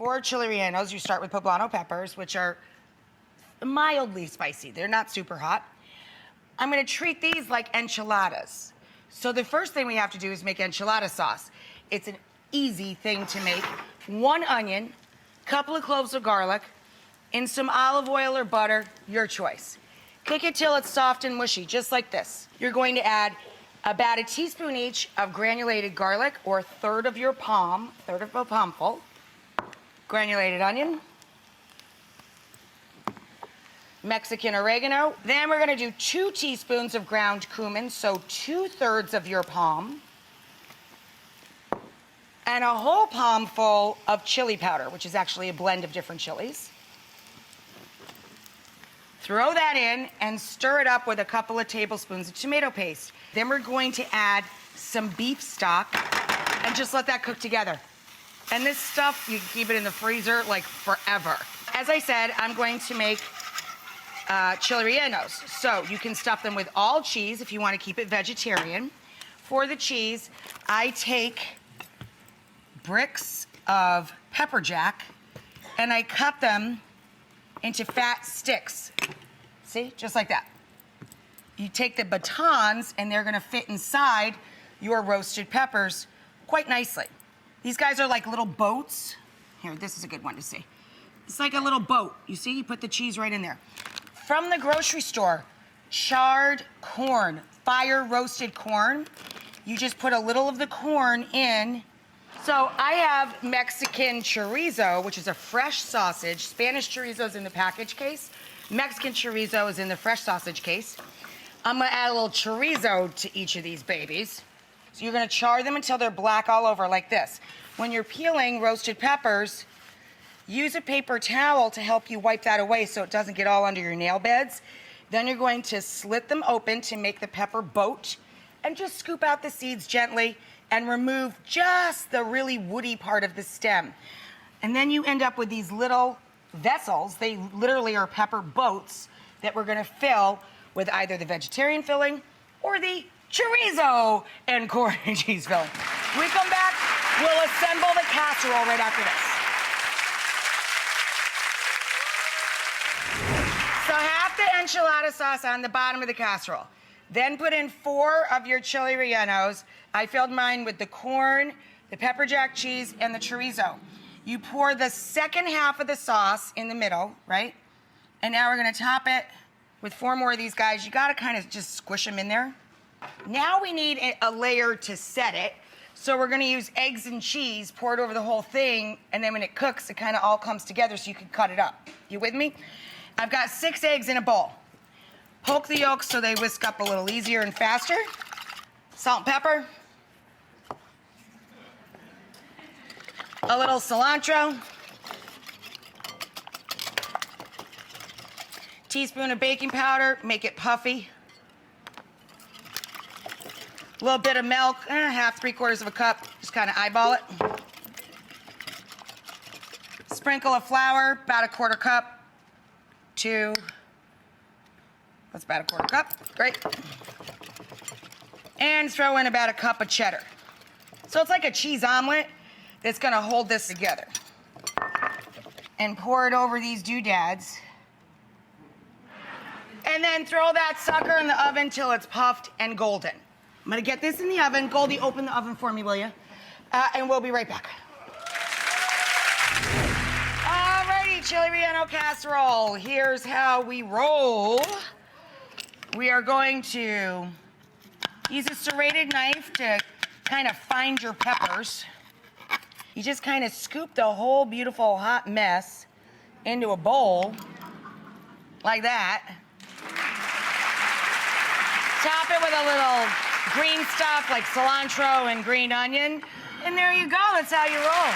For chili rellenos, you start with poblano peppers, which are mildly spicy. They're not super hot. I'm gonna treat these like enchiladas. So the first thing we have to do is make enchilada sauce. It's an easy thing to make. 1 onion, couple of cloves of garlic, in some olive oil or butter, your choice. Cook it till it's soft and mushy, just like this. You're going to add about a teaspoon each of granulated garlic, or a third of a palmful. Granulated onion. Mexican oregano. Then we're gonna do 2 teaspoons of ground cumin, so 2/3 of your palm. And a whole palmful of chili powder, which is actually a blend of different chilies. Throw that in and stir it up with a couple of tablespoons of tomato paste. Then we're going to add some beef stock and just let that cook together. And this stuff, you can keep it in the freezer like forever. As I said, I'm going to make chili rellenos. So you can stuff them with all cheese if you want to keep it vegetarian. For the cheese, I take bricks of pepper jack and I cut them into fat sticks. See, just like that. You take the batons and they're gonna fit inside your roasted peppers quite nicely. These guys are like little boats. Here, this is a good one to see. It's like a little boat. You see, you put the cheese right in there. From the grocery store, charred corn, fire roasted corn. You just put a little of the corn in. So I have Mexican chorizo, which is a fresh sausage. Spanish chorizo is in the package case. Mexican chorizo is in the fresh sausage case. I'm gonna add a little chorizo to each of these babies. So you're gonna char them until they're black all over like this. When you're peeling roasted peppers, use a paper towel to help you wipe that away so it doesn't get all under your nail beds. Then you're going to slit them open to make the pepper boat and just scoop out the seeds gently and remove just the really woody part of the stem. And then you end up with these little vessels. They literally are pepper boats that we're gonna fill with either the vegetarian filling or the chorizo and corn and cheese filling. We come back, we'll assemble the casserole right after this. So half the enchilada sauce on the bottom of the casserole. Then put in 4 of your chili rellenos. I filled mine with the corn, the pepper jack cheese, and the chorizo. You pour the second half of the sauce in the middle, right? And now we're gonna top it with 4 more of these guys. You gotta kind of just squish them in there. Now we need a layer to set it. So we're gonna use eggs and cheese poured over the whole thing, and then when it cooks, it kind of all comes together so you can cut it up. You with me? I've got 6 eggs in a bowl. Poke the yolks so they whisk up a little easier and faster. Salt and pepper. A little cilantro. Teaspoon of baking powder, make it puffy. A little bit of milk, half, 3/4 of a cup, just kind of eyeball it. Sprinkle of flour, about a 1/4 cup. 2. That's about a 1/4 cup, great. And throw in about a cup of cheddar. So it's like a cheese omelet that's gonna hold this together. And pour it over these doodads. And then throw that sucker in the oven till it's puffed and golden. I'm gonna get this in the oven. Goldie, open the oven for me, will you? And we'll be right back. Alrighty, chili relleno casserole. Here's how we roll. We are going to use a serrated knife to kind of find your peppers. You just kind of scoop the whole beautiful hot mess into a bowl, like that. Top it with a little green stuff like cilantro and green onion, and there you go, that's how you roll.